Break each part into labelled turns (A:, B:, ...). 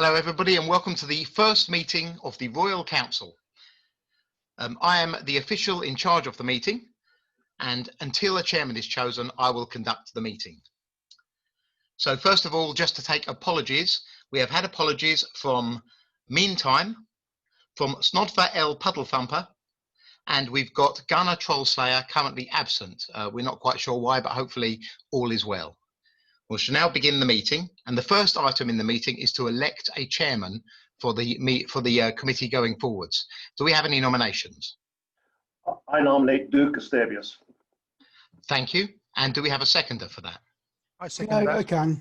A: Hello everybody and welcome to the first meeting of the Royal Council. I am the official in charge of the meeting, and until a chairman is chosen, I will conduct the meeting. So first of all, just to take apologies, we have had apologies from Meantime, from Snodfa L Puddle Thumper, and we've got Gunnar Trollslayer currently absent. We're not quite sure why, but hopefully all is well. We shall now begin the meeting, and the first item in the meeting is to elect a chairman for the committee going forwards. Do we have any nominations?
B: I nominate Duke Gustavius.
A: Thank you. And do we have a seconder for that?
C: I second that.
D: I can.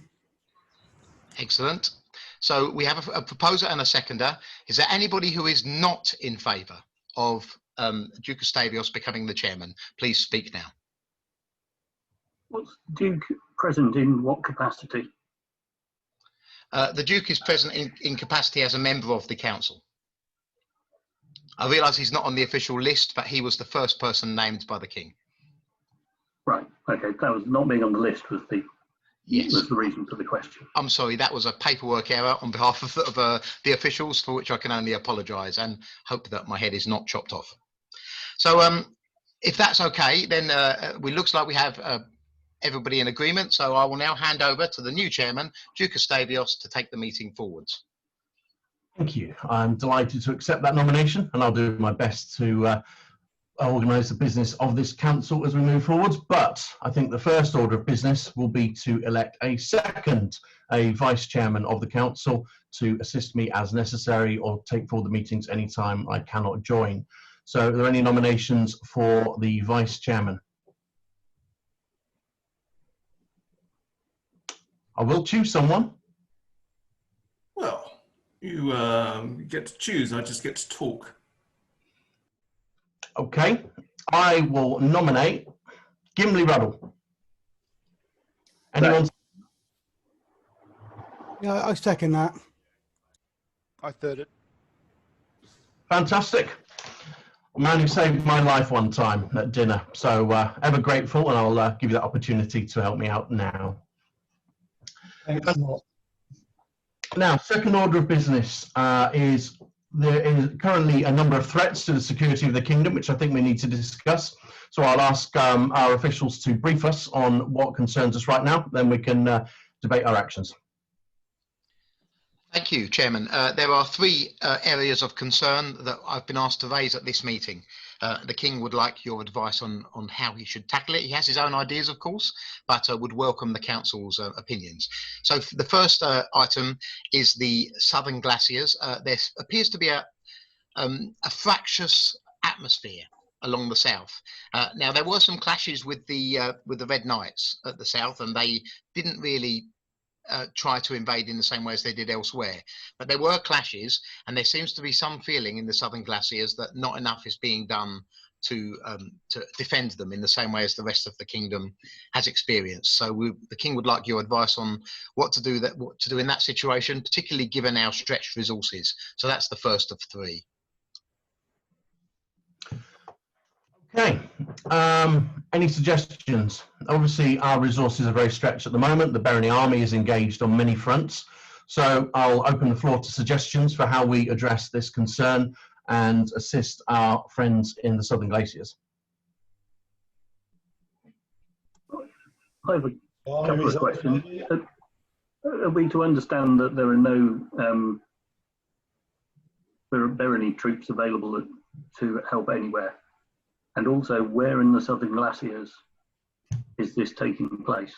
A: Excellent. So we have a proposer and a seconder. Is there anybody who is not in favour of Duke Gustavius becoming the chairman? Please speak now.
E: What's Duke present in what capacity?
A: The Duke is present in capacity as a member of the council. I realise he's not on the official list, but he was the first person named by the King.
E: Right. Okay. That was not being on the list was the reason for the question.
A: I'm sorry, that was a paperwork error on behalf of the officials, for which I can only apologise and hope that my head is not chopped off. So if that's okay, then it looks like we have everybody in agreement. So I will now hand over to the new chairman, Duke Gustavius, to take the meeting forwards.
C: Thank you. I'm delighted to accept that nomination, and I'll do my best to organise the business of this council as we move forwards. But I think the first order of business will be to elect a vice chairman of the council to assist me as necessary or take forward the meetings anytime I cannot join. So are there any nominations for the vice chairman? I will choose someone.
F: Well, you get to choose. I just get to talk.
C: Okay, I will nominate Gimli Ruddle. Anyone?
D: Yeah, I second that.
G: I third it.
C: Fantastic. A man who saved my life one time at dinner. So ever grateful, and I'll give you that opportunity to help me out now.
G: Thanks a lot.
C: Now, second order of business is there is currently a number of threats to the security of the kingdom, which I think we need to discuss. So I'll ask our officials to brief us on what concerns us right now, then we can debate our actions.
A: Thank you, Chairman. There are three areas of concern that I've been asked to raise at this meeting. The King would like your advice on how he should tackle it. He has his own ideas, of course, but would welcome the Council's opinions. So the first item is the southern glaciers. There appears to be a fractious atmosphere along the south. Now, there were some clashes with the Red Knights at the south, and they didn't really try to invade in the same way as they did elsewhere. But there were clashes, and there seems to be some feeling in the southern glaciers that not enough is being done to defend them in the same way as the rest of the kingdom has experienced. So the King would like your advice on what to do in that situation, particularly given our stretched resources. So that's the first of three.
C: Okay, any suggestions? Obviously, our resources are very stretched at the moment. The Barony Army is engaged on many fronts. So I'll open the floor to suggestions for how we address this concern and assist our friends in the southern glaciers.
E: I have a couple of questions. Are we to understand that there are no Barony troops available to help anywhere? And also, where in the southern glaciers is this taking place?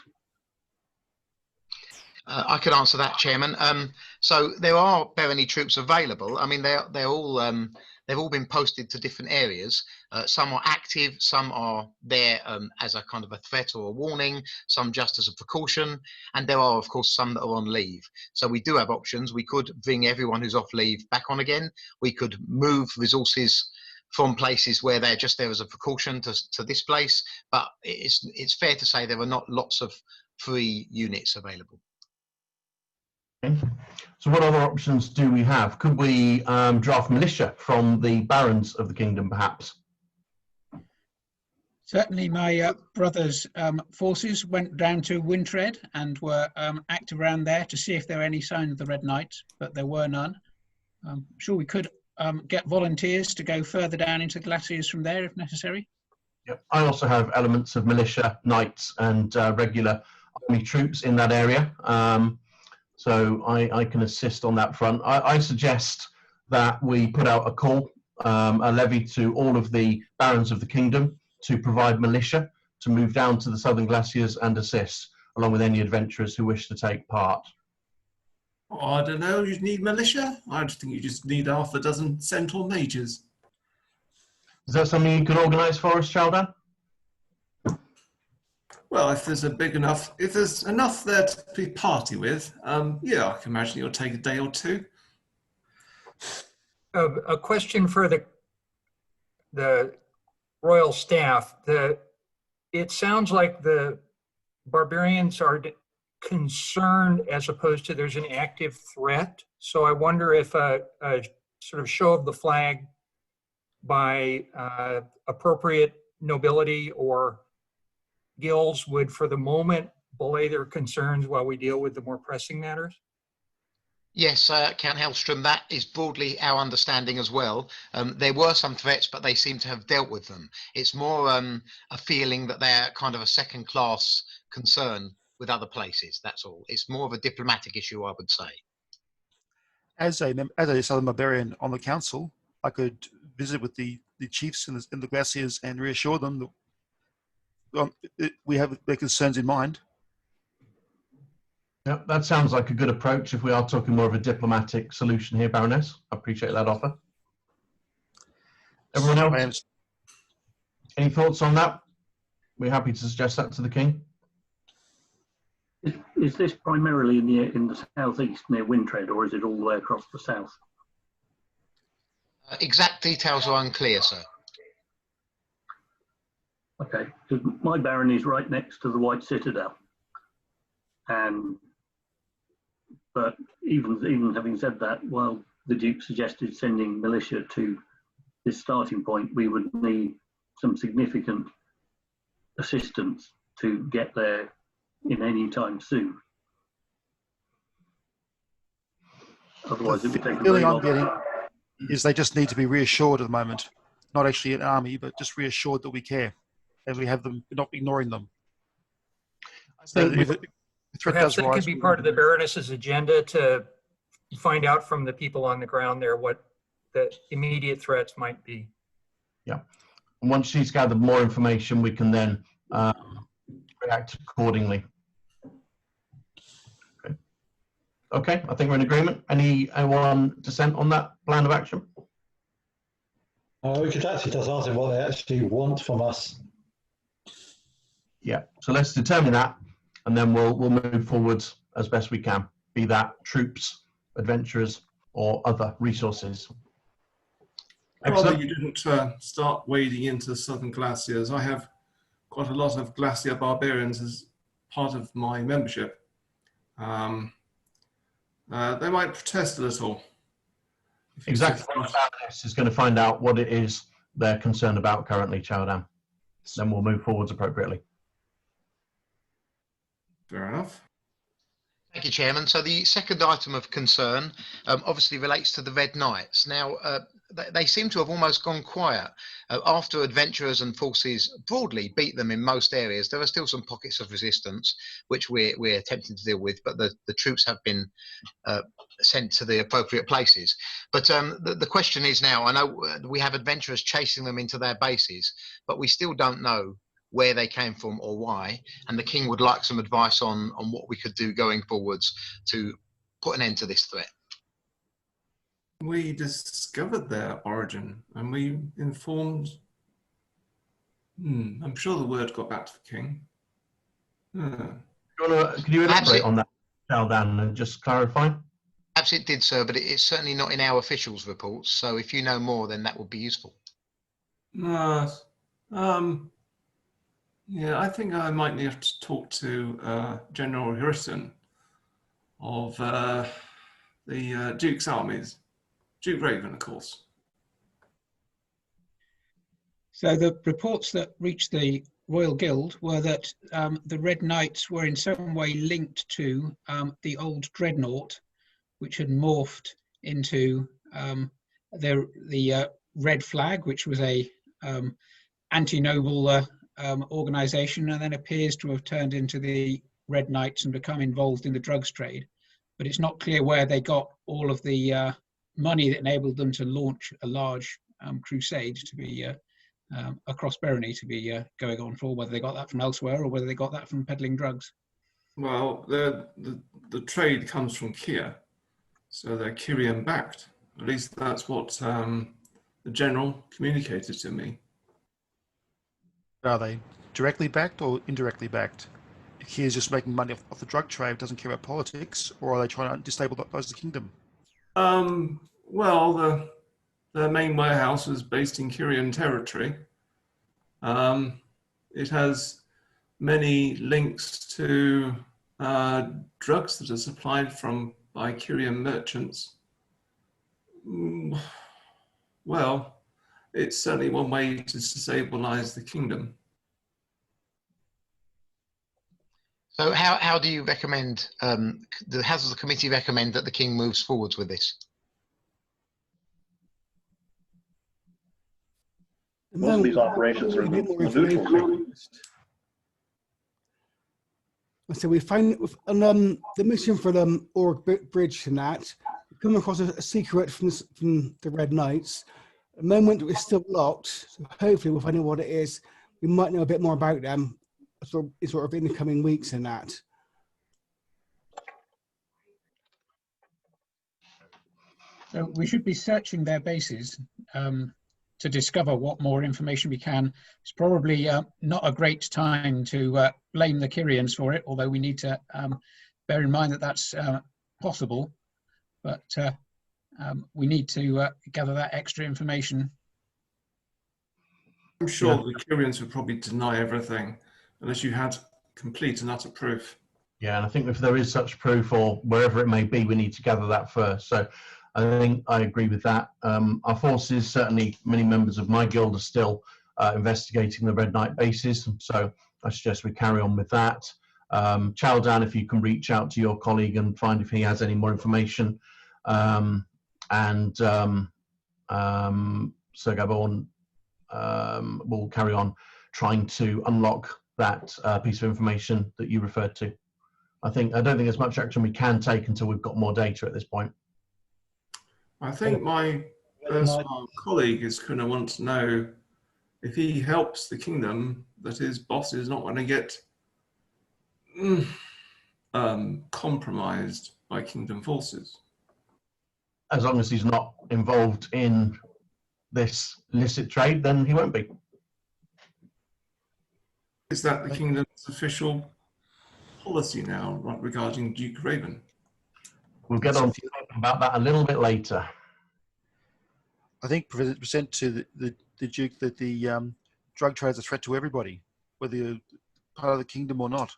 A: I could answer that, Chairman. So there are Barony troops available. I mean, they've all been posted to different areas. Some are active, some are there as a kind of a threat or a warning, some just as a precaution, and there are, of course, some that are on leave. So we do have options. We could bring everyone who's off leave back on again. We could move resources from places where they're just there as a precaution to this place, but it's fair to say there are not lots of free units available.
C: Okay. So what other options do we have? Could we draft militia from the barons of the kingdom, perhaps?
D: Certainly, my brother's forces went down to Wintred and were active around there to see if there were any signs of the Red Knights, but there were none. I'm sure we could get volunteers to go further down into the glaciers from there if necessary.
C: Yep. I also have elements of militia, knights, and regular army troops in that area, so I can assist on that front. I suggest that we put out a call, a levy to all of the barons of the kingdom to provide militia to move down to the southern glaciers and assist, along with any adventurers who wish to take part.
F: Oh, I don't know, you need militia? I just think you just need half a dozen centaur mages.
C: Is that something you could organise for us, Chaldan?
F: Well, if there's if there's enough there to be party with, yeah, I can imagine it'll take a day or two.
H: A question for the royal staff. It sounds like the barbarians are concerned as opposed to there's an active threat. So I wonder if a sort of show of the flag by appropriate nobility or guilds would, for the moment, belay their concerns while we deal with the more pressing matters.
A: Yes, Count Hellstrom, that is broadly our understanding as well. There were some threats, but they seem to have dealt with them. It's more a feeling that they're kind of a second-class concern with other places, that's all. It's more of a diplomatic issue, I would say.
G: As a Southern Barbarian on the council, I could visit with the chiefs in the glaciers and reassure them that we have their concerns in mind.
C: Yeah, that sounds like a good approach if we are talking more of a diplomatic solution here, Baroness. I appreciate that offer. Everyone else? Any thoughts on that? We're happy to suggest that to the King.
E: Is this primarily in the southeast near Wintred, or is it all the way across the south?
A: Exact details are unclear, sir.
E: Okay, because my baron is right next to the White Citadel, but even having said that, while the Duke suggested sending militia to this starting point, we would need some significant assistance to get there in any time soon. Otherwise, it would take a very long time.
G: Is they just need to be reassured at the moment, not actually an army, but just reassured that we care and we have them, not ignoring them.
C: So
G: if the threat
H: Perhaps
G: does
H: that
G: rise,
H: could be part of the Baroness's agenda to find out from the people on the ground there what the immediate threats might be.
C: Yeah. And once she's gathered more information, we can then react accordingly. Okay, I think we're in agreement. Anyone dissent on that plan of action?
I: We could actually just ask them what they actually want from us.
C: Yeah, so let's determine that, and then we'll move forwards as best we can, be that troops, adventurers, or other resources.
F: Rather you didn't start wading into the southern glaciers. I have quite a lot of glacier barbarians as part of my membership. They might protest a little.
C: Exactly. This is going to find out what it is they're concerned about currently, Chaldan. Then we'll move forwards appropriately.
F: Fair enough.
A: Thank you, Chairman. So the second item of concern obviously relates to the Red Knights. Now, they seem to have almost gone quiet. After adventurers and forces broadly beat them in most areas, there are still some pockets of resistance, which we're attempting to deal with, but the troops have been sent to the appropriate places. But the question is now, I know we have adventurers chasing them into their bases, but we still don't know where they came from or why, and the King would like some advice on what we could do going forwards to put an end to this threat.
F: We discovered their origin and we informed. I'm sure the word got back to the King.
C: Could you elaborate on that, Chaldan, and just clarify?
A: Perhaps it did, sir, but it's certainly not in our officials' reports. So if you know more, then that would be useful.
F: Yeah, I think I might need to talk to General Harrison of the Duke's armies. Duke Raven, of course.
D: So the reports that reached the Royal Guild were that the Red Knights were in some way linked to the old dreadnought, which had morphed into the Red Flag, which was a anti-noble organization, and then appears to have turned into the Red Knights and become involved in the drugs trade. But it's not clear where they got all of the money that enabled them to launch a large crusade to be across Berenice to be going on for, whether they got that from elsewhere or whether they got that from peddling drugs.
F: Well, the trade comes from Kia, so they're Kyrian backed. At least that's what the general communicated to me.
G: Are they directly backed or indirectly backed? Kia's just making money off the drug trade, doesn't care about politics, or are they trying to destabilize the kingdom?
F: Well, the main warehouse is based in Kyrian territory. It has many links to drugs that are supplied by Kyrian merchants. Well, it's certainly one way to destabilize the kingdom.
A: So how do you recommend, how does the committee recommend that the king moves forwards with this?
B: Most of these operations are in the neutral zone.
J: So we found on the mission for the Org Bridge and that, we come across a secret from the Red Knights. At the moment it's still locked, so hopefully we'll find out what it is. We might know a bit more about them sort of in the coming weeks and that.
D: So we should be searching their bases to discover what more information we can. It's probably not a great time to blame the Kyrians for it, although we need to bear in mind that that's possible. But we need to gather that extra information.
F: I'm sure the Kyrians would probably deny everything unless you had complete and utter proof.
C: Yeah, and I think if there is such proof or wherever it may be, we need to gather that first. So I think I agree with that. Our forces, certainly many members of my guild are still investigating the Red Knight bases. So I suggest we carry on with that. Chaldan, if you can reach out to your colleague and find if he has any more information. Sir Gabon will carry on trying to unlock that piece of information that you referred to. I don't think there's much action we can take until we've got more data at this point.
F: I think my colleague is going to want to know if he helps the kingdom that his boss is not going to get compromised by kingdom forces.
C: As long as he's not involved in this illicit trade, then he won't be.
F: Is that the kingdom's official policy now regarding Duke Raven?
C: We'll get on to about that a little bit later.
G: I think present to the Duke that the drug trade is a threat to everybody, whether you're part of the kingdom or not.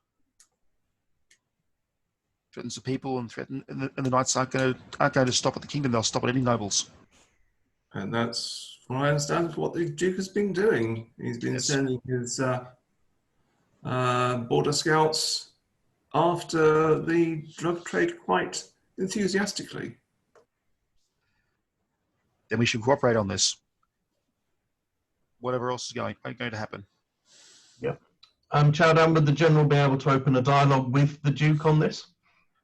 G: Threatens the people and the knights aren't going to stop at the kingdom. They'll stop at any nobles.
F: And that's, from what I understand, what the Duke has been doing. He's been sending his border scouts after the drug trade quite enthusiastically.
G: Then we should cooperate on this. Whatever else is going to happen.
C: Yep. Chaldan, would the general be able to open a dialogue with the Duke on this,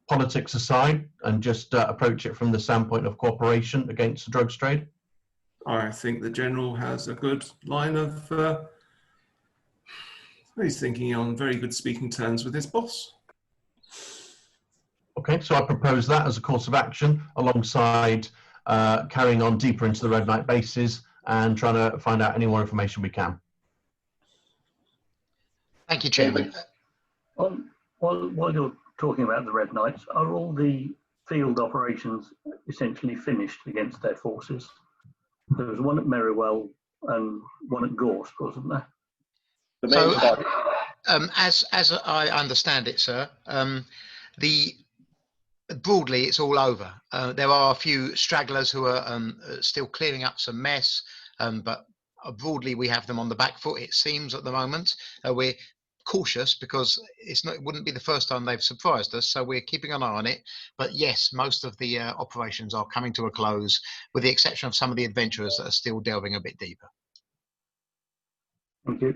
C: politics aside, and just approach it from the standpoint of cooperation against the drugs trade?
F: I think the general has a good line of. He's thinking on very good speaking terms with his boss.
C: Okay, so I propose that as a course of action alongside carrying on deeper into the Red Knight bases and trying to find out any more information we can.
A: Thank you, Chairman.
E: While you're talking about the Red Knights, are all the field operations essentially finished against their forces? There was one at Merriwell and one at Gorse, wasn't there?
B: The main part.
A: As I understand it, sir, broadly it's all over. There are a few stragglers who are still clearing up some mess, but broadly, we have them on the back foot, it seems, at the moment. We're cautious because it wouldn't be the first time they've surprised us, so we're keeping an eye on it. But yes, most of the operations are coming to a close, with the exception of some of the adventurers that are still delving a bit deeper.
E: Thank you.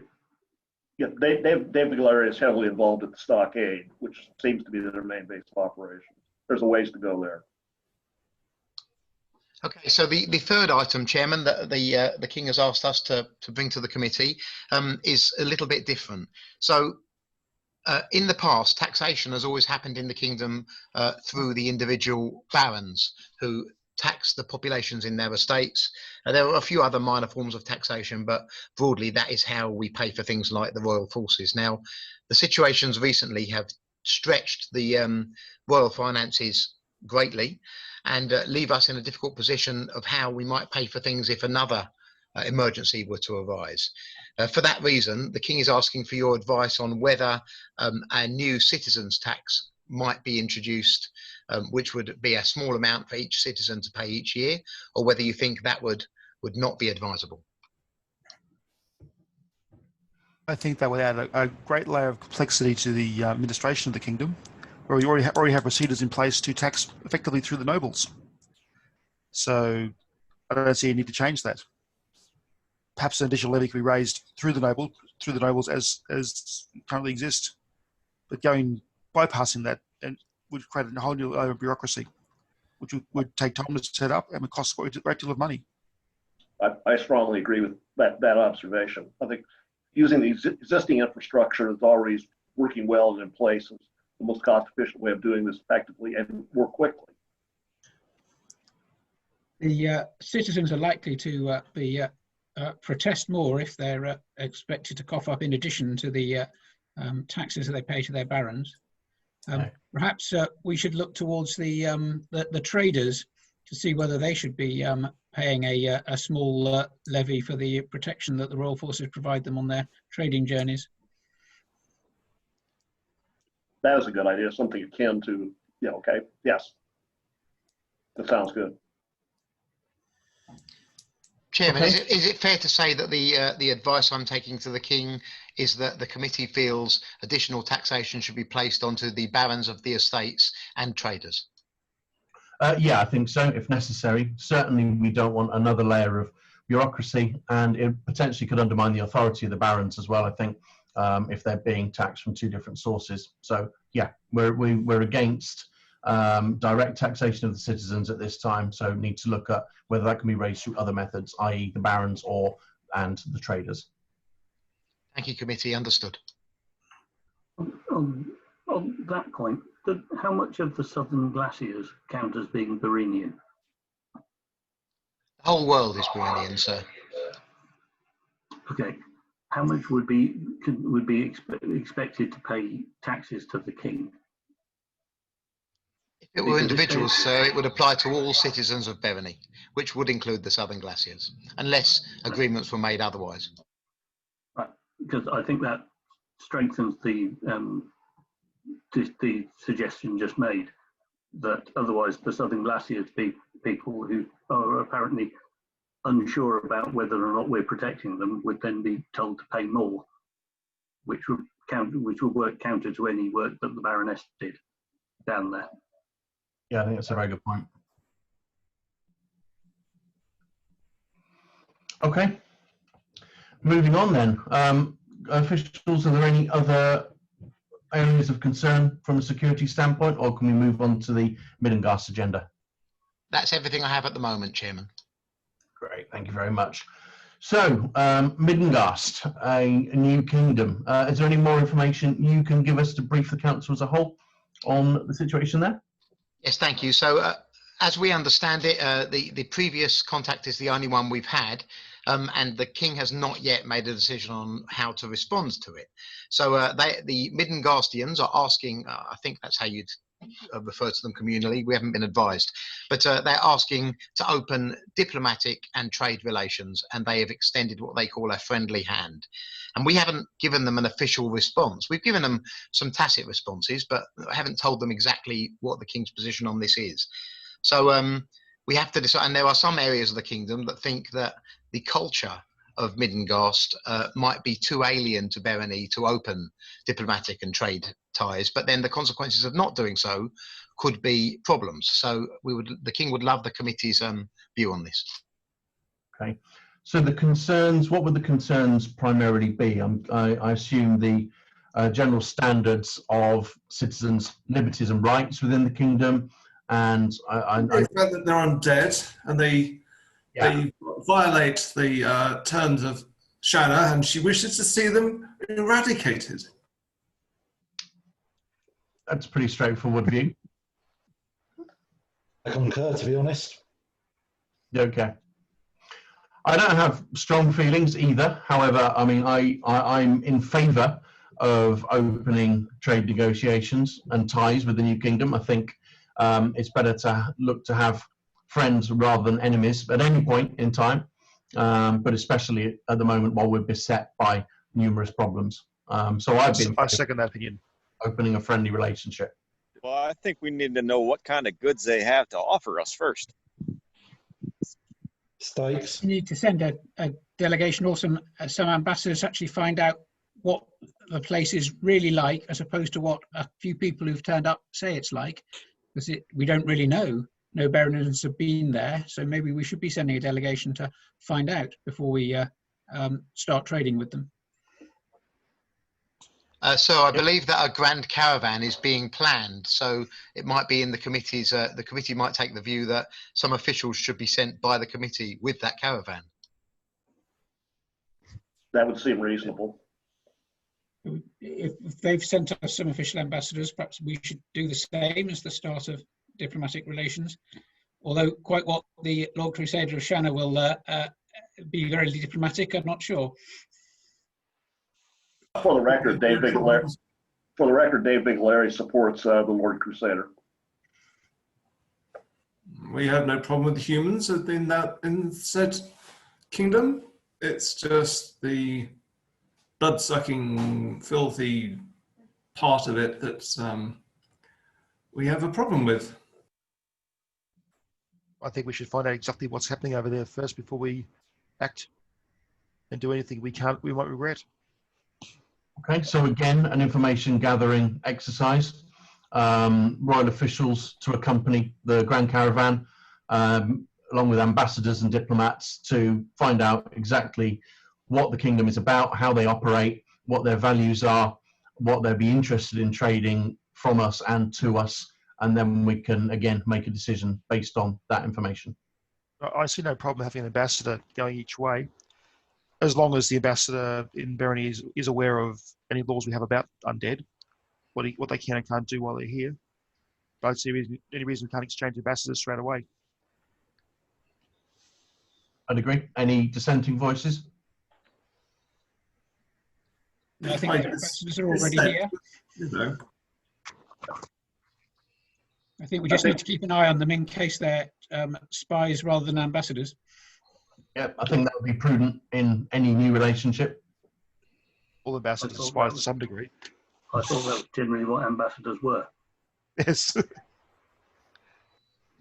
B: Yeah, David Galleria is heavily involved at the stockade, which seems to be their main base of operations. There's a ways to go there.
A: Okay, so the third item, Chairman, that the King has asked us to bring to the committee is a little bit different. So in the past, taxation has always happened in the kingdom through the individual barons who tax the populations in their estates. There are a few other minor forms of taxation, but broadly that is how we pay for things like the royal forces. Now, the situations recently have stretched the royal finances greatly and leave us in a difficult position of how we might pay for things if another emergency were to arise. For that reason, the King is asking for your advice on whether a new citizens tax might be introduced, which would be a small amount for each citizen to pay each year, or whether you think that would not be advisable.
G: I think that would add a great layer of complexity to the administration of the kingdom, where we already have procedures in place to tax effectively through the nobles. So I don't see a need to change that. Perhaps an additional levy could be raised through the nobles as currently exist, but bypassing that and would create a whole new layer of bureaucracy, which would take time to set up and would cost a great deal of money.
B: I strongly agree with that observation. I think using the existing infrastructure that's already working well and in place is the most cost-efficient way of doing this effectively and more quickly.
D: The citizens are likely to protest more if they're expected to cough up in addition to the taxes that they pay to their barons. Perhaps we should look towards the traders to see whether they should be paying a small levy for the protection that the royal forces provide them on their trading journeys.
B: That is a good idea, something akin to, okay, yes. That sounds good.
A: Chairman,
C: Okay.
A: is it fair to say that the advice I'm taking to the King is that the committee feels additional taxation should be placed onto the barons of the estates and traders?
C: Yeah, I think so, if necessary. Certainly, we don't want another layer of bureaucracy, and it potentially could undermine the authority of the barons as well, I think, if they're being taxed from two different sources. So, yeah, we're against direct taxation of the citizens at this time, so need to look at whether that can be raised through other methods, i.e. the barons and the traders.
A: Thank you, committee. Understood.
E: On that point, how much of the southern glaciers count as being Berenian?
A: The whole world is Berenian, sir.
E: Okay, how much would be expected to pay taxes to the King?
A: If it were individuals, sir, it would apply to all citizens of Berenice, which would include the southern glaciers, unless agreements were made otherwise.
E: Right, because I think that strengthens the suggestion just made, that otherwise the southern glaciers people who are apparently unsure about whether or not we're protecting them would then be told to pay more, which would work counter to any work that the Baroness did down there.
C: Yeah, I think that's a very good point. Okay, moving on then. Officials, are there any other areas of concern from a security standpoint, or can we move on to the Middengast agenda?
A: That's everything I have at the moment, Chairman.
C: Great, thank you very much. So, Middengast, a new kingdom. Is there any more information you can give us to brief the council as a whole on the situation there?
A: Yes, thank you. So, as we understand it, the previous contact is the only one we've had, and the King has not yet made a decision on how to respond to it. So, the Middengastians are asking, I think that's how you'd refer to them communally, we haven't been advised, but they're asking to open diplomatic and trade relations, and they have extended what they call a friendly hand. And we haven't given them an official response. We've given them some tacit responses, but haven't told them exactly what the King's position on this is. So we have to decide, and there are some areas of the kingdom that think that the culture of Middengast might be too alien to Berenice to open diplomatic and trade ties, but then the consequences of not doing so could be problems. So the king would love the committee's view on this.
C: Okay. So the concerns, what would the concerns primarily be? I assume the general standards of citizens' liberties and rights within the kingdom, and
F: the fact that they're undead and they violate the terms of Shanna, and she wishes to see them eradicated.
C: That's a pretty straightforward view.
I: I concur, to be honest.
C: Okay. I don't have strong feelings either. However, I mean, I'm in favour of opening trade negotiations and ties with the new kingdom. I think it's better to look to have friends rather than enemies at any point in time, but especially at the moment while we're beset by numerous problems. So
G: I second that opinion.
C: Opening a friendly relationship.
K: Well, I think we need to know what kind of goods they have to offer us first.
I: Stakes.
D: You need to send a delegation or some ambassadors to actually find out what the place is really like, as opposed to what a few people who've turned up say it's like, because we don't really know. No baronets have been there, so maybe we should be sending a delegation to find out before we start trading with them.
A: So I believe that a grand caravan is being planned. So it might be in the committee's. The committee might take the view that some officials should be sent by the committee with that caravan.
B: That would seem reasonable.
D: If they've sent us some official ambassadors, perhaps we should do the same as the start of diplomatic relations. Although quite what the Lord Crusader of Shanna will be very diplomatic, I'm not sure.
B: For the record, Dave Biglary supports the Lord Crusader.
F: We have no problem with the humans in said kingdom. It's just the blood-sucking, filthy part of it that we have a problem with.
G: I think we should find out exactly what's happening over there first before we act and do anything we might regret.
C: Okay, so again, an information gathering exercise. Royal officials to accompany the Grand Caravan, along with ambassadors and diplomats, to find out exactly what the kingdom is about, how they operate, what their values are, what they'll be interested in trading from us and to us, and then we can again make a decision based on that information.
G: I see no problem having an ambassador going each way, as long as the ambassador in Berenice is aware of any laws we have about undead, what they can and can't do while they're here. I don't see any reason we can't exchange ambassadors straight away.
C: I'd agree. Any dissenting voices?
D: I think the ambassadors are already here.
F: You know.
D: I think we just need to keep an eye on them in case they're spies rather than ambassadors.
C: Yeah, I think that would be prudent in any new relationship.
G: All ambassadors are spies to some degree.
E: I thought that was generally what ambassadors were.
G: Yes.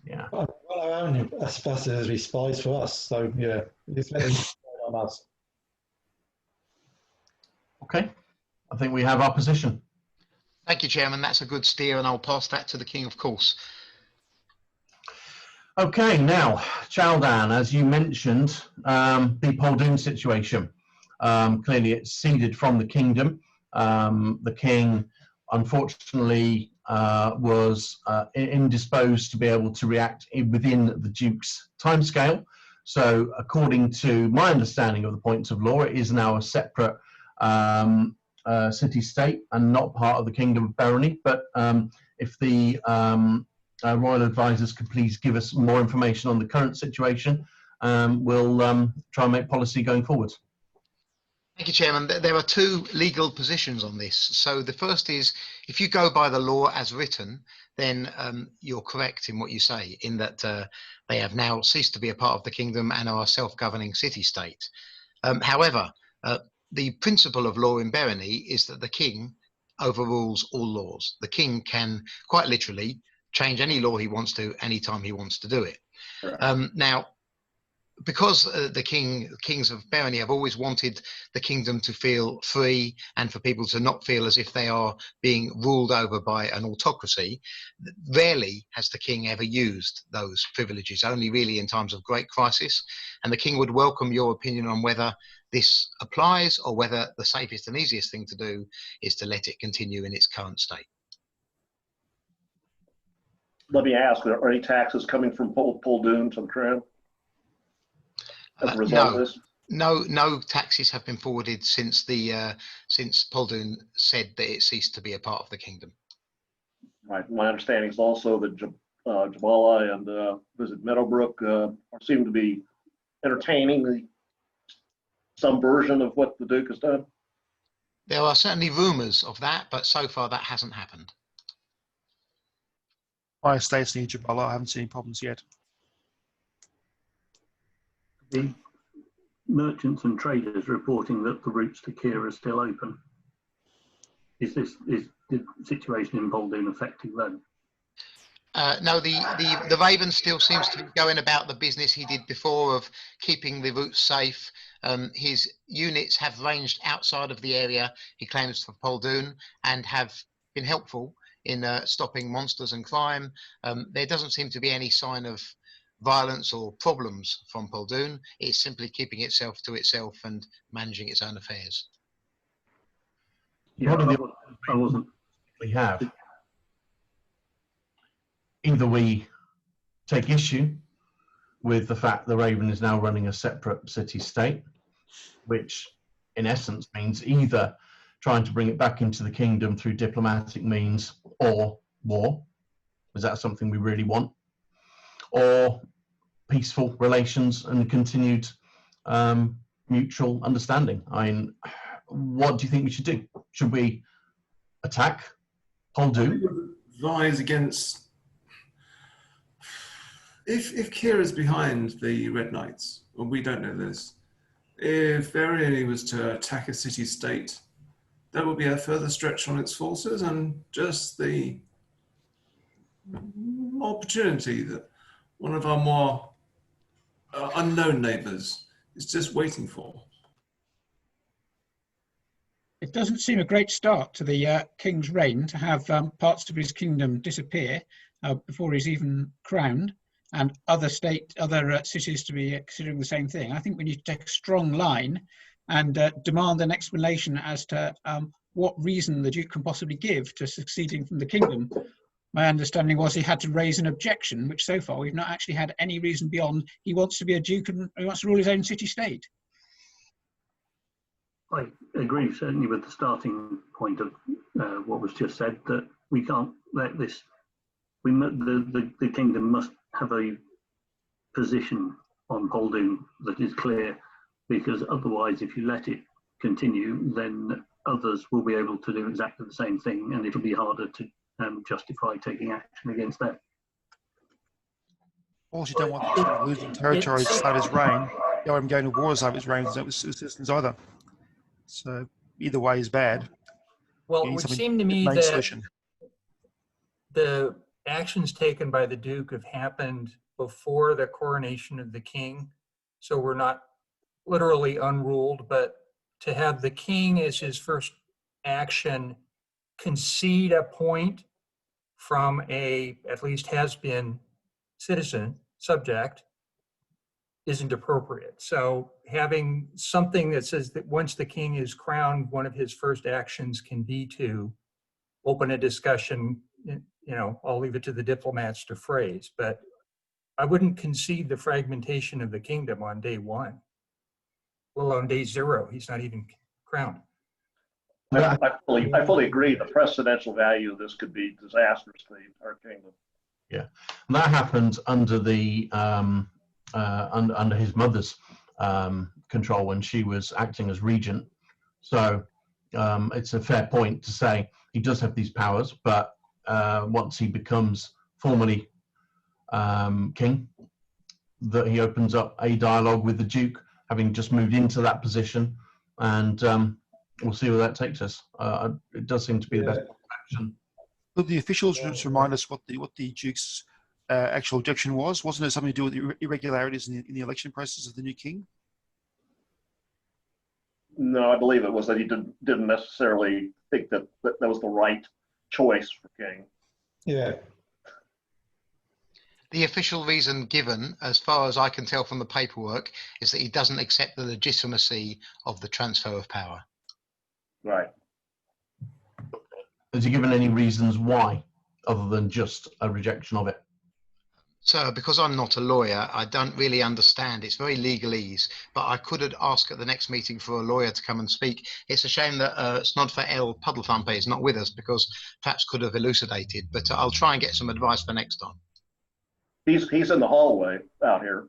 C: Yeah.
I: Well, our own ambassadors be spies for us, so yeah, it's better on us.
C: Okay, I think we have our position.
A: Thank you, Chairman. That's a good steer, and I'll pass that to the King, of course.
C: Okay, now, Chaldan, as you mentioned, the Poldoon situation. Clearly, it's ceded from the kingdom. The king, unfortunately, was indisposed to be able to react within the Duke's timescale. So, according to my understanding of the points of law, it is now a separate city-state and not part of the Kingdom of Berenice. But if the royal advisors could please give us more information on the current situation, we'll try and make policy going forward.
A: Thank you, Chairman. There are two legal positions on this. So the first is, if you go by the law as written, then you're correct in what you say, in that they have now ceased to be a part of the kingdom and are a self-governing city-state. However, the principle of law in Berenice is that the king overrules all laws. The king can quite literally change any law he wants to anytime he wants to do it. Now, because the kings of Barony have always wanted the kingdom to feel free and for people to not feel as if they are being ruled over by an autocracy, rarely has the king ever used those privileges, only really in times of great crisis. And the king would welcome your opinion on whether this applies or whether the safest and easiest thing to do is to let it continue in its current state.
B: Let me ask, are any taxes coming from Poldoon to the crown as a result of this?
A: No taxes have been forwarded since since Poldoon said that it ceased to be a part of the kingdom.
B: Right. My understanding is also that Jabala and visit Meadowbrook seem to be entertaining some version of what the Duke has done.
A: There are certainly rumours of that, but so far that hasn't happened.
G: My estate's near Jabala. I haven't seen any problems yet.
E: The merchants and traders reporting that the routes to Keir are still open. Is the situation in Poldoon affecting them?
A: No, the Raven still seems to be going about the business he did before of keeping the routes safe. His units have ranged outside of the area he claims for Poldoon and have been helpful in stopping monsters and crime. There doesn't seem to be any sign of violence or problems from Poldoon. It's simply keeping itself to itself and managing its own affairs.
E: Yeah, I wasn't.
C: We have. Either we take issue with the fact the Raven is now running a separate city-state, which in essence means either trying to bring it back into the kingdom through diplomatic means or war. Is that something we really want? Or peaceful relations and continued mutual understanding? I mean, what do you think we should do? Should we attack Poldoon?
F: Advise against... If Keir is behind the Red Knights, well, we don't know this, if Barony was to attack a city-state, that would be a further stretch on its forces and just the opportunity that one of our more unknown neighbours is just waiting for.
D: It doesn't seem a great start to the king's reign to have parts of his kingdom disappear before he's even crowned, and other cities to be considering the same thing. I think we need to take a strong line and demand an explanation as to what reason the Duke can possibly give to succeeding from the kingdom. My understanding was he had to raise an objection, which so far we've not actually had any reason beyond he wants to be a Duke and he wants to rule his own city-state.
E: I agree certainly with the starting point of what was just said, that we can't let this, the kingdom must have a position on Poldoon that is clear, because otherwise if you let it continue, then others will be able to do exactly the same thing and it'll be harder to justify taking action against them.
G: Also, you don't want to losing territory to start his reign. You don't want him going to wars over his reign with citizens either. So either way is bad.
H: Well, it would seem to me that
G: solution.
H: The actions taken by the Duke have happened before the coronation of the king. So we're not literally unruled, but to have the king as his first action concede a point from at least has been citizen, subject, isn't appropriate. So having something that says that once the king is crowned, one of his first actions can be to open a discussion, I'll leave it to the diplomats to phrase, but I wouldn't concede the fragmentation of the kingdom on day one. Well, on day zero, he's not even crowned.
B: I fully agree. The precedential value of this could be disastrous to the entire kingdom.
C: Yeah, and that happened under the under his mother's control when she was acting as regent. So it's a fair point to say he does have these powers, but once he becomes formally king, that he opens up a dialogue with the Duke, having just moved into that position, and we'll see where that takes us. It does seem to be the best action.
G: Will the officials just remind us what the Duke's actual objection was? Wasn't it something to do with the irregularities in the election process of the new king?
B: No, I believe it was that he didn't necessarily think that was the right choice for king.
I: Yeah.
A: The official reason given, as far as I can tell from the paperwork, is that he doesn't accept the legitimacy of the transfer of power.
B: Right.
C: Has he given any reasons why, other than just a rejection of it?
A: So, because I'm not a lawyer, I don't really understand. It's very legalese, but I could ask at the next meeting for a lawyer to come and speak. It's a shame that Snodfer L. Puddlethumper is not with us, because perhaps could have elucidated, but I'll try and get some advice for next time.
B: He's in the hallway out here.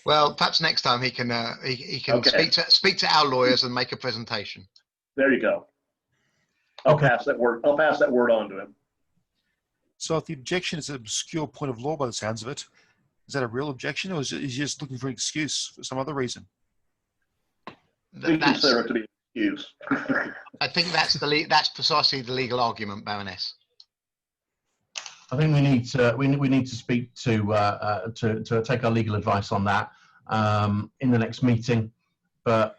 A: Well, perhaps next time he can
B: Okay.
A: speak to our lawyers and make a presentation.
B: There you go. I'll
C: Okay.
B: pass that word on to him.
G: So if the objection is an obscure point of law by the sounds of it, is that a real objection, or is he just looking for an excuse for some other reason?
B: We consider it to be an excuse.
A: I think that's precisely the legal argument, Baroness.
C: I think we need to speak to take our legal advice on that in the next meeting. But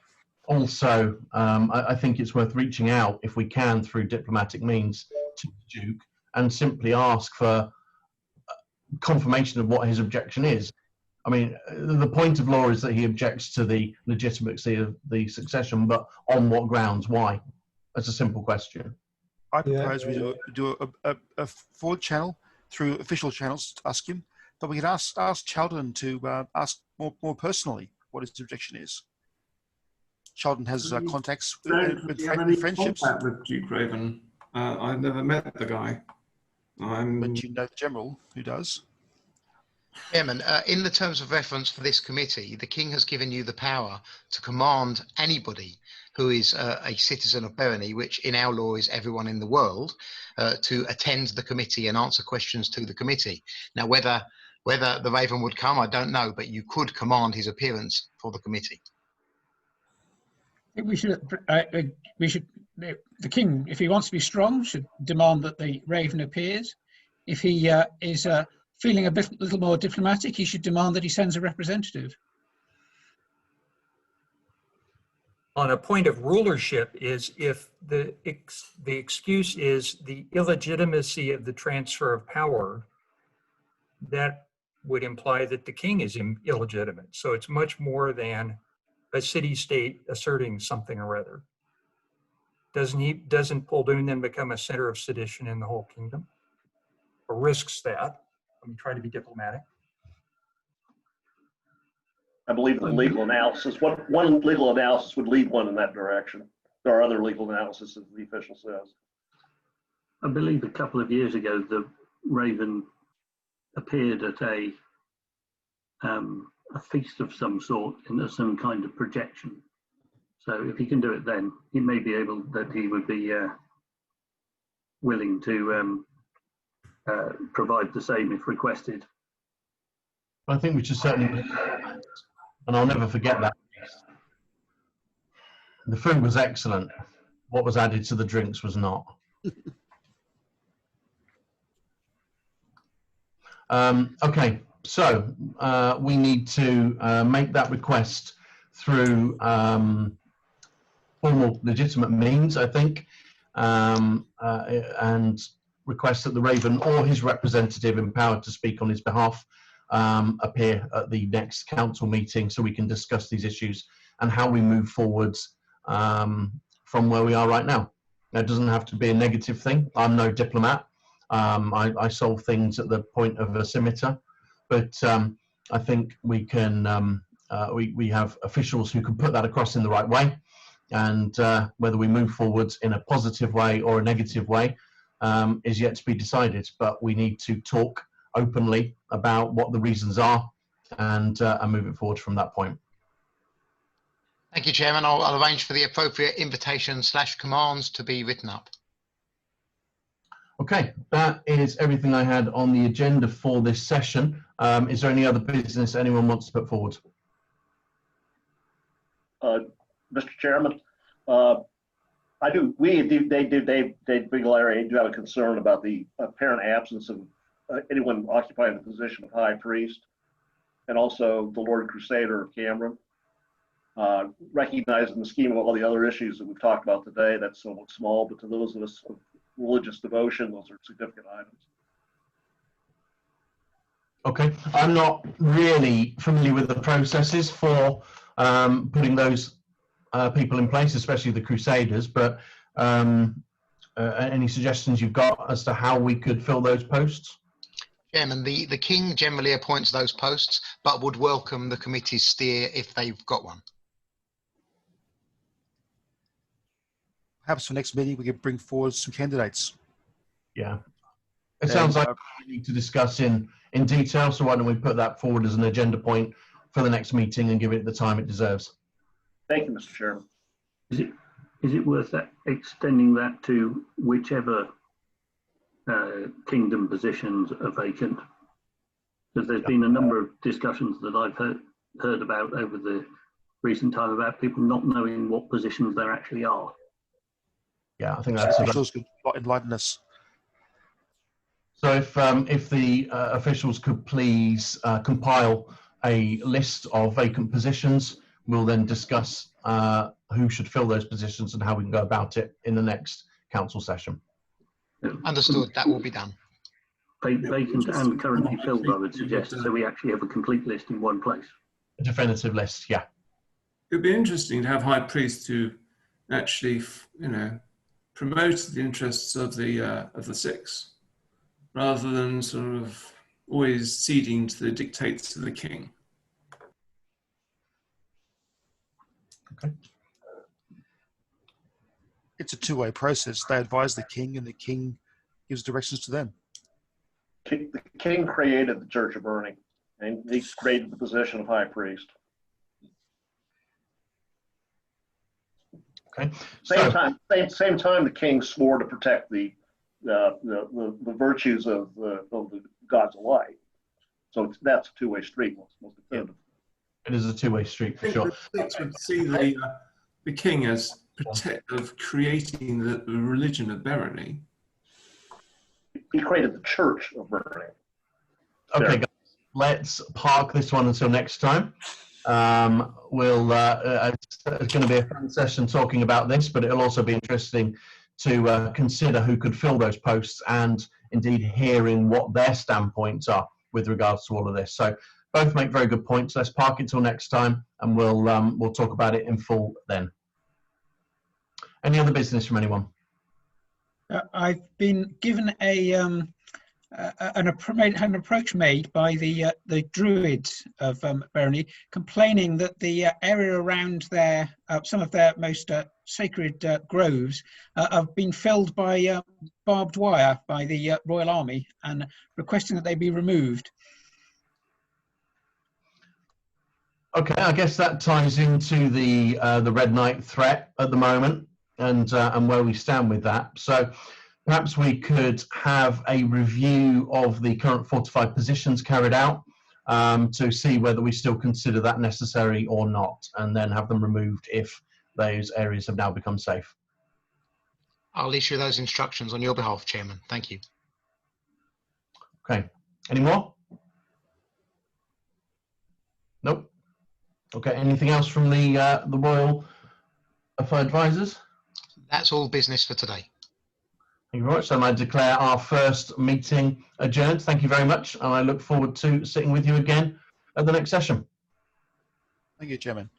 C: also, I think it's worth reaching out, if we can, through diplomatic means, to the Duke and simply ask for confirmation of what his objection is. I mean, the point of law is that he objects to the legitimacy of the succession, but on what grounds? Why? That's a simple question.
G: I propose we do a forward channel through official channels to ask him, but we can ask Sheldon to ask more personally what his objection is. Sheldon has contacts with friendships.
F: Contact with Duke Raven. I've never met the guy.
G: But you know the general who does.
A: Chairman, in the terms of reference for this committee, the King has given you the power to command anybody who is a citizen of Berenice, which in our law is everyone in the world, to attend the committee and answer questions to the committee. Now, whether the Raven would come, I don't know, but you could command his appearance for the committee.
D: I think the King, if he wants to be strong, should demand that the Raven appears. If he is feeling a little more diplomatic, he should demand that he sends a representative.
H: On a point of rulership is if the excuse is the illegitimacy of the transfer of power, that would imply that the king is illegitimate. So it's much more than a city-state asserting something or other. Doesn't Poldoon then become a center of sedition in the whole kingdom? Or risks that? Let me try to be diplomatic.
B: I believe the legal analysis, one legal analysis would lead one in that direction. There are other legal analysis, as the official says.
E: I believe a couple of years ago, the Raven appeared at a feast of some sort in some kind of projection. So if he can do it then, he may be able, that he would be willing to provide the same if requested.
C: I think we should certainly, and I'll never forget that. The food was excellent. What was added to the drinks was not. Okay, so we need to make that request through formal, legitimate means, I think, and request that the Raven or his representative empowered to speak on his behalf appear at the next council meeting so we can discuss these issues and how we move forwards from where we are right now. It doesn't have to be a negative thing. I'm no diplomat. I solve things at the point of a scimitar, but I think we can. We have officials who can put that across in the right way, and whether we move forwards in a positive way or a negative way is yet to be decided. But we need to talk openly about what the reasons are and move it forward from that point.
A: Thank you, Chairman. I'll arrange for the appropriate invitation/commands to be written up.
C: Okay, that is everything I had on the agenda for this session. Is there any other business anyone wants to put forward?
B: Mr. Chairman, I I do. Dave Biglari do have a concern about the apparent absence of anyone occupying the position of high priest, and also the Lord Crusader of Cameron. Recognizing the scheme of all the other issues that we've talked about today, that's somewhat small, but to those of us of religious devotion, those are significant items.
C: Okay, I'm not really familiar with the processes for putting those people in place, especially the Crusaders, but any suggestions you've got as to how we could fill those posts?
A: Chairman, the King generally appoints those posts, but would welcome the committee's steer if they've got one.
G: Perhaps for next meeting we can bring forward some candidates.
C: Yeah, it sounds like we need to discuss in detail, so why don't we put that forward as an agenda point for the next meeting and give it the time it deserves.
B: Thank you, Mr. Chairman.
E: Is it worth extending that to whichever kingdom positions are vacant? Because there's been a number of discussions that I've heard about over the recent time about people not knowing what positions there actually are.
C: Yeah, I think that's
G: officials could enlighten us.
C: So if the officials could please compile a list of vacant positions, we'll then discuss who should fill those positions and how we can go about it in the next council session.
A: Understood, that will be done.
E: Vacant and currently filled, I would suggest, so we actually have a complete list in one place.
C: A definitive list, yeah.
F: It'd be interesting to have high priests who actually, promote the interests of the six, rather than sort of always ceding to the dictates of the king.
C: Okay.
G: It's a two-way process. They advise the king and the king gives directions to them.
B: The king created the Church of Burning, and he created the position of high priest.
C: Okay.
B: Same time, the king swore to protect the virtues of the gods of light. So that's a two-way street. Most definitive.
C: It is a two-way street for sure.
F: The Six would see the king as of creating the religion of barony.
B: He created the Church of Burning.
C: Okay, guys, let's park this one until next time. It's going to be a fun session talking about this, but it'll also be interesting to consider who could fill those posts and indeed hearing what their standpoints are with regards to all of this. So both make very good points. Let's park it till next time, and we'll talk about it in full then. Any other business from anyone?
D: I've been given an approach made by the Druids of Barony, complaining that the area around some of their most sacred groves have been filled by barbed wire by the Royal Army, and requesting that they be removed.
C: Okay, I guess that ties into the Red Knight threat at the moment, and where we stand with that. So perhaps we could have a review of the current fortified positions carried out to see whether we still consider that necessary or not, and then have them removed if those areas have now become safe.
A: I'll issue those instructions on your behalf, Chairman. Thank you.
C: Okay, any more? Nope. Okay, anything else from the Royal Advisors?
A: That's all business for today.
C: Thank you very much. So I declare our first meeting adjourned. Thank you very much, and I look forward to sitting with you again at the next session.
G: Thank you, Chairman.